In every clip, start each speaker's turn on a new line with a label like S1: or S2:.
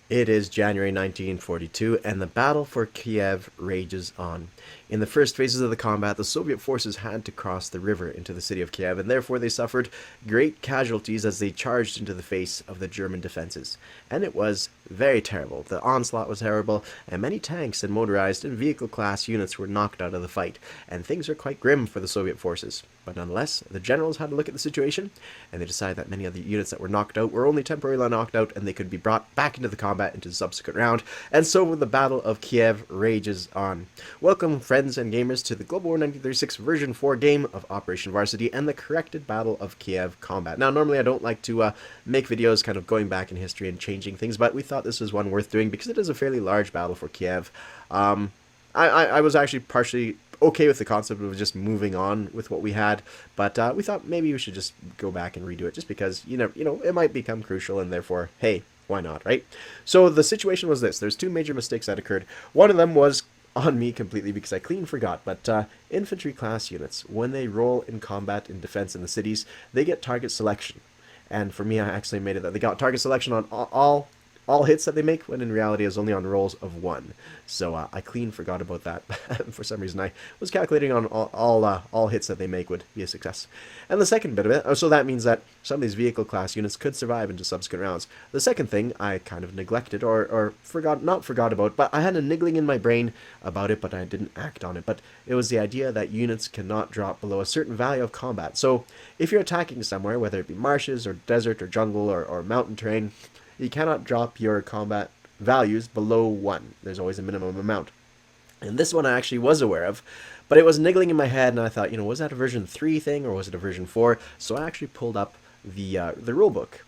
S1: It is January 1942, and the battle for Kiev rages on. In the first phases of the combat, the Soviet forces had to cross the river into the city of Kiev, and therefore they suffered great casualties as they charged into the face of the German defenses. And it was very terrible. The onslaught was terrible, and many tanks and motorized and vehicle class units were knocked out of the fight, and things were quite grim for the Soviet forces. But nonetheless, the generals had to look at the situation, and they decided that many of the units that were knocked out were only temporarily knocked out, and they could be brought back into the combat into the subsequent round. And so the Battle of Kiev rages on. Welcome, friends and gamers, to the Global War 1936 version 4 game of Operation Varsity and the corrected Battle of Kiev combat. Now, normally I don't like to make videos kind of going back in history and changing things, but we thought this was one worth doing because it is a fairly large battle for Kiev. I was actually partially okay with the concept of just moving on with what we had, but we thought maybe we should just go back and redo it, just because it might become crucial, and therefore, hey, why not, right? So the situation was this: there's two major mistakes that occurred. One of them was on me completely because I clean forgot, but infantry class units, when they roll in combat in defense in the cities, they get target selection. And for me, I actually made it that they got target selection on all hits that they make, when in reality is only on rolls of 1. So I clean forgot about that. For some reason, I was calculating on all hits that they make would be a success. And the second bit of it, so that means that some of these vehicle class units could survive into subsequent rounds. The second thing I kind of neglected or not forgot about, but I had a niggling in my brain about it, but I didn't act on it. But it was the idea that units cannot drop below a certain value of combat. So if you're attacking somewhere, whether it be marshes or desert or jungle or mountain terrain, you cannot drop your combat values below 1. There's always a minimum amount. And this one I actually was aware of, but it was niggling in my head, and I thought, was that a version 3 thing, or was it a version 4? So I actually pulled up the rulebook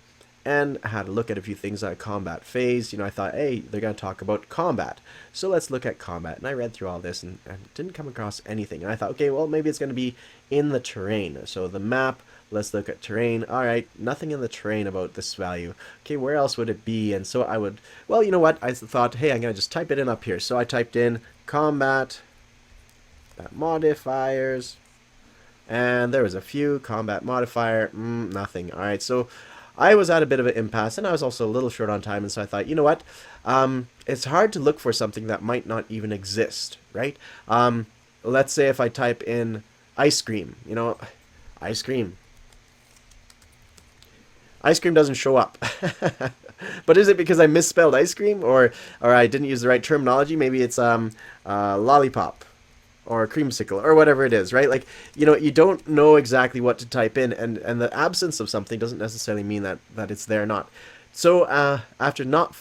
S1: and had a look at a few things like combat phase. I thought, hey, they're going to talk about combat, so let's look at combat. And I read through all this and didn't come across anything. And I thought, okay, well, maybe it's going to be in the terrain. So the map, let's look at terrain. All right, nothing in the terrain about this value. Okay, where else would it be? And so I would, well, you know what? I thought, hey, I'm going to just type it in up here. So I typed in combat modifiers, and there was a few combat modifier, nothing. All right, so I was at a bit of an impasse, and I was also a little short on time, and so I thought, you know what? It's hard to look for something that might not even exist, right? Let's say if I type in ice cream, ice cream. Ice cream doesn't show up. But is it because I misspelled ice cream, or I didn't use the right terminology? Maybe it's lollipop or creamsicle or whatever it is, right? Like, you don't know exactly what to type in, and the absence of something doesn't necessarily mean that it's there or not. So after not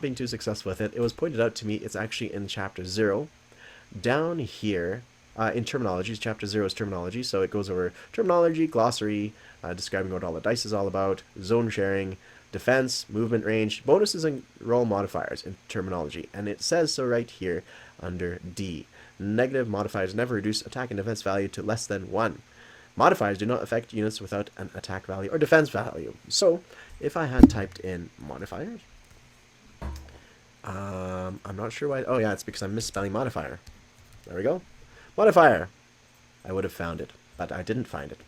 S1: being too successful with it, it was pointed out to me it's actually in chapter 0 down here. In terminology, chapter 0 is terminology, so it goes over terminology, glossary, describing what all the dice is all about, zone sharing, defense, movement range, bonuses, and roll modifiers in terminology. And it says so right here under D. Negative modifiers never reduce attack and defense value to less than 1. Modifiers do not affect units without an attack value or defense value. So if I had typed in modifiers, I'm not sure why. Oh yeah, it's because I'm misspelling modifier. There we go. Modifier. I would have found it, but I didn't find it.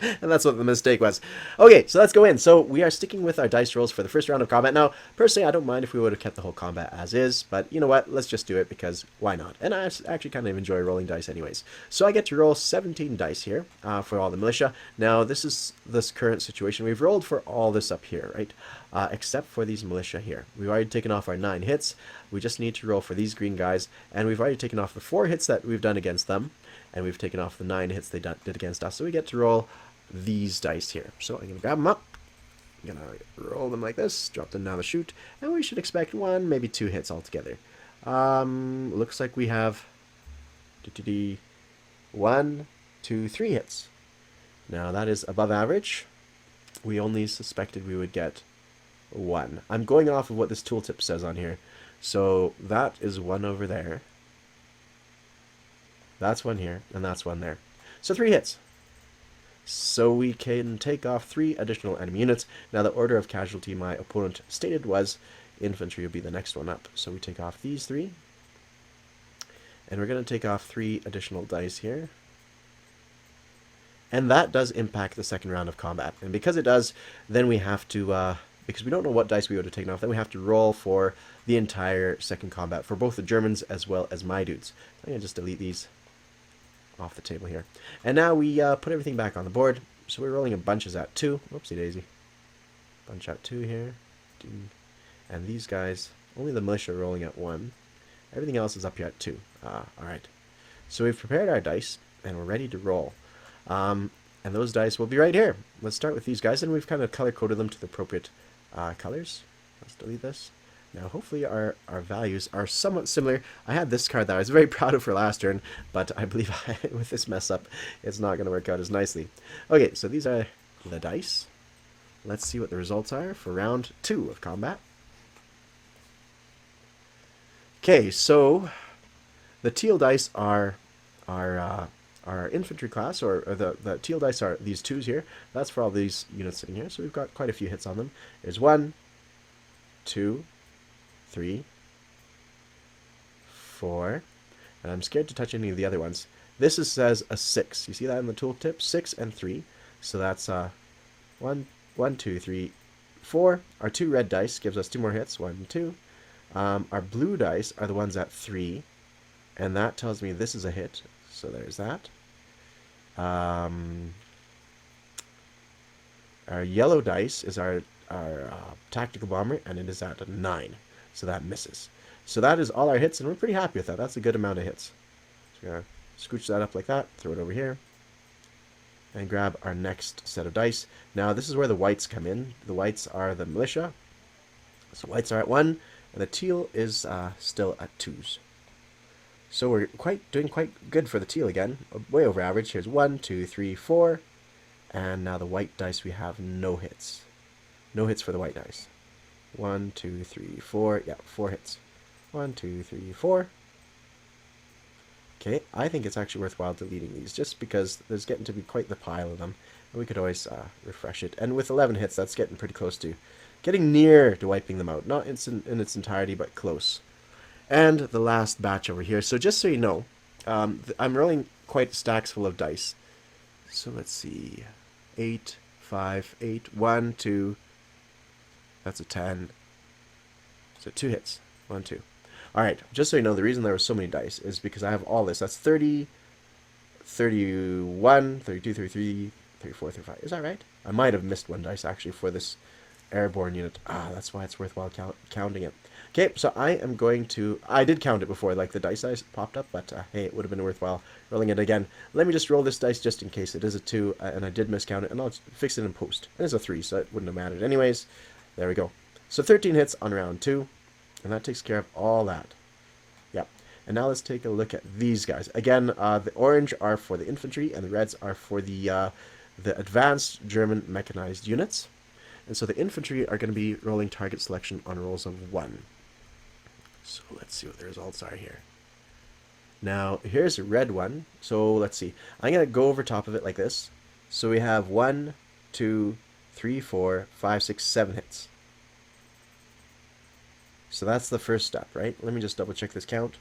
S1: And that's what the mistake was. Okay, so let's go in. So we are sticking with our dice rolls for the first round of combat. Now, personally, I don't mind if we would have kept the whole combat as is, but you know what? Let's just do it, because why not? And I actually kind of enjoy rolling dice anyways. So I get to roll 17 dice here for all the militia. Now, this is this current situation. We've rolled for all this up here, right? Except for these militia here. We've already taken off our 9 hits. We just need to roll for these green guys, and we've already taken off the 4 hits that we've done against them, and we've taken off the 9 hits they did against us. So we get to roll these dice here. So I'm going to grab them up. I'm going to roll them like this, drop them down the chute, and we should expect 1, maybe 2 hits altogether. Looks like we have 1, 2, 3 hits. Now that is above average. We only suspected we would get 1. I'm going off of what this tooltip says on here. So that is 1 over there. That's 1 here, and that's 1 there. So 3 hits. So we can take off 3 additional enemy units. Now the order of casualty my opponent stated was infantry would be the next one up. So we take off these 3. And we're going to take off 3 additional dice here. And that does impact the second round of combat. And because it does, then we have to because we don't know what dice we would have taken off. Then we have to roll for the entire second combat for both the Germans as well as my dudes. I'm going to just delete these off the table here. And now we put everything back on the board. So we're rolling a bunches at 2. Whoopsie daisy. Bunch at 2 here. And these guys, only the militia rolling at 1. Everything else is up here at 2. Alright. So we've prepared our dice, and we're ready to roll. And those dice will be right here. Let's start with these guys, and we've kind of color-coded them to the appropriate colors. Let's delete this. Now, hopefully our values are somewhat similar. I had this card that I was very proud of for last turn, but I believe with this mess up, it's not going to work out as nicely. Okay, so these are the dice. Let's see what the results are for round 2 of combat. Okay, so the teal dice are our infantry class, or the teal dice are these 2s here. That's for all these units sitting here, so we've got quite a few hits on them. There's 1, 2, 3, 4, and I'm scared to touch any of the other ones. This says a 6. You see that in the tooltip? 6 and 3. So that's 1, 2, 3, 4. Our 2 red dice gives us 2 more hits. 1, 2. Our blue dice are the ones at 3, and that tells me this is a hit. So there's that. Our yellow dice is our tactical bomber, and it is at a 9. So that misses. So that is all our hits, and we're pretty happy with that. That's a good amount of hits. So we're going to scooch that up like that, throw it over here, and grab our next set of dice. Now, this is where the whites come in. The whites are the militia. So whites are at 1, and the teal is still at 2s. So we're doing quite good for the teal again. Way over average. Here's 1, 2, 3, 4. And now the white dice, we have no hits. No hits for the white dice. 1, 2, 3, 4. Yeah, 4 hits. 1, 2, 3, 4. Okay, I think it's actually worthwhile deleting these, just because there's getting to be quite the pile of them. And we could always refresh it. And with 11 hits, that's getting pretty close to getting near to wiping them out. Not in its entirety, but close. And the last batch over here. So just so you know, I'm rolling quite stacks full of dice. So let's see. 8, 5, 8, 1, 2. That's a 10. So 2 hits. 1, 2. Alright, just so you know, the reason there were so many dice is because I have all this. That's 30, 31, 32, 33, 34, 35. Is that right? I might have missed one dice, actually, for this airborne unit. That's why it's worthwhile counting it. Okay, so I am going to... I did count it before, like the dice popped up, but hey, it would have been worthwhile rolling it again. Let me just roll this dice just in case it is a 2, and I did miscount it, and I'll fix it in post. It is a 3, so it wouldn't have mattered anyways. There we go. So 13 hits on round 2, and that takes care of all that. Yep. And now let's take a look at these guys. Again, the orange are for the infantry, and the reds are for the advanced German mechanized units. And so the infantry are going to be rolling target selection on rolls of 1. So let's see what the results are here. Now, here's a red one. So let's see. I'm going to go over top of it like this. So we have 1, 2, 3, 4, 5, 6, 7 hits. So that's the first step, right? Let me just double check this count.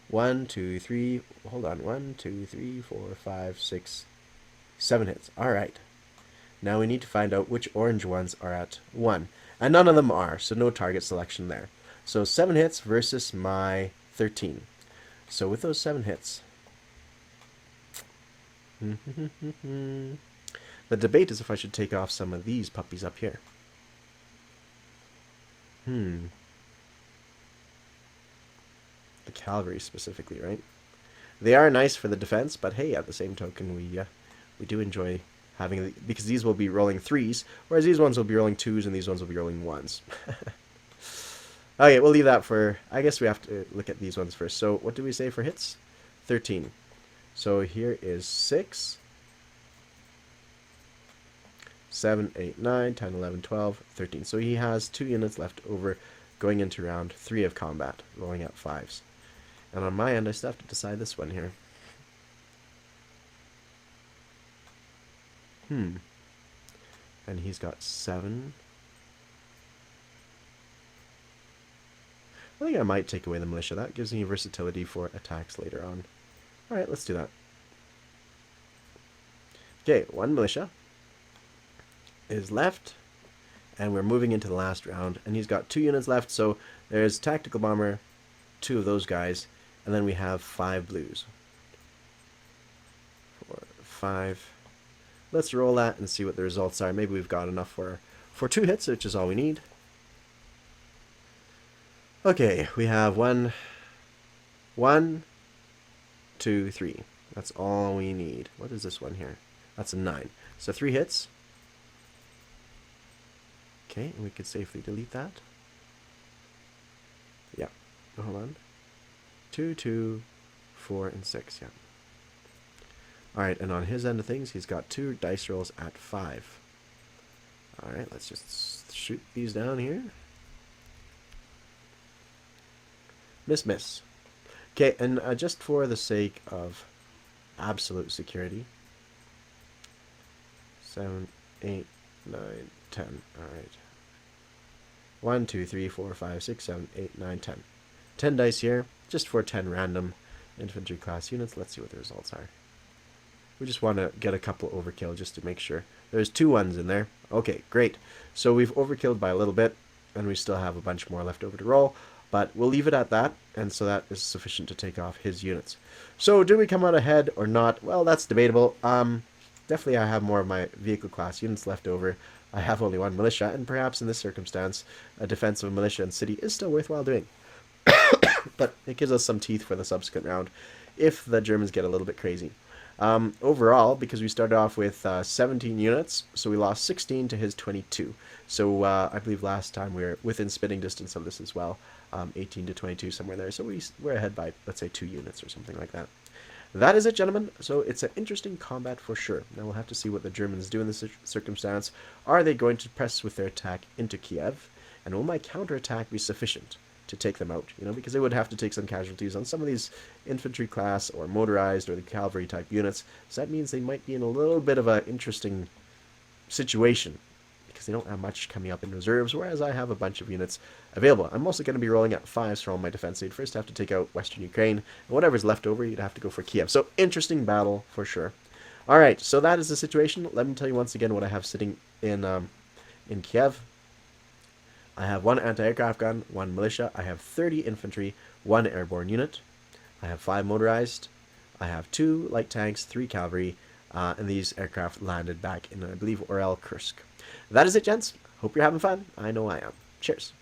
S1: 1, 2, 3, hold on. 1, 2, 3, 4, 5, 6, 7 hits. All right. Now we need to find out which orange ones are at 1. And none of them are, so no target selection there. So 7 hits versus my 13. So with those 7 hits, the debate is if I should take off some of these puppies up here. The cavalry specifically, right? They are nice for the defense, but hey, at the same token, we do enjoy having because these will be rolling 3s, whereas these ones will be rolling 2s, and these ones will be rolling 1s. Okay, we'll leave that for... I guess we have to look at these ones first. So what do we say for hits? 13. So here is 6, 7, 8, 9, 10, 11, 12, 13. So he has 2 units left over going into round 3 of combat, rolling out 5s. And on my end, I still have to decide this one here. And he's got 7... I think I might take away the militia. That gives me versatility for attacks later on. Alright, let's do that. Okay, 1 militia is left. And we're moving into the last round, and he's got 2 units left, so there's Tactical Bomber, 2 of those guys, and then we have 5 blues. 4, 5. Let's roll that and see what the results are. Maybe we've got enough for 2 hits, which is all we need. Okay, we have 1, 2, 3. That's all we need. What is this one here? That's a 9. So 3 hits. Okay, and we could safely delete that. Yeah. Hold on. 2, 2, 4, and 6. Yeah. Alright, and on his end of things, he's got 2 dice rolls at 5. Alright, let's just shoot these down here. Miss, miss. Okay, and just for the sake of absolute security, 7, 8, 9, 10. Alright. 1, 2, 3, 4, 5, 6, 7, 8, 9, 10. 10 dice here, just for 10 random infantry class units. Let's see what the results are. We just want to get a couple overkill just to make sure. There's 2 ones in there. Okay, great. So we've overkilled by a little bit, and we still have a bunch more left over to roll. But we'll leave it at that, and so that is sufficient to take off his units. So do we come out ahead or not? Well, that's debatable. Definitely I have more of my vehicle class units left over. I have only 1 militia, and perhaps in this circumstance, a defense of a militia and city is still worthwhile doing. But it gives us some teeth for the subsequent round if the Germans get a little bit crazy. Overall, because we started off with 17 units, so we lost 16 to his 22. So I believe last time we were within spitting distance of this as well, 18 to 22, somewhere there. So we're ahead by, let's say, 2 units or something like that. That is it, gentlemen. So it's an interesting combat for sure. Now we'll have to see what the Germans do in this circumstance. Are they going to press with their attack into Kiev? And will my counterattack be sufficient to take them out? You know, because they would have to take some casualties on some of these infantry class or motorized or the cavalry type units. So that means they might be in a little bit of an interesting situation because they don't have much coming up in reserves, whereas I have a bunch of units available. I'm also going to be rolling at 5s for all my defense. You'd first have to take out Western Ukraine, and whatever's left over, you'd have to go for Kiev. So interesting battle for sure. All right, so that is the situation. Let me tell you once again what I have sitting in Kiev. I have 1 anti-aircraft gun, 1 militia, I have 30 infantry, 1 airborne unit, I have 5 motorized, I have 2 light tanks, 3 cavalry, and these aircraft landed back in, I believe, Orel, Kursk. That is it, gents. Hope you're having fun. I know I am. Cheers.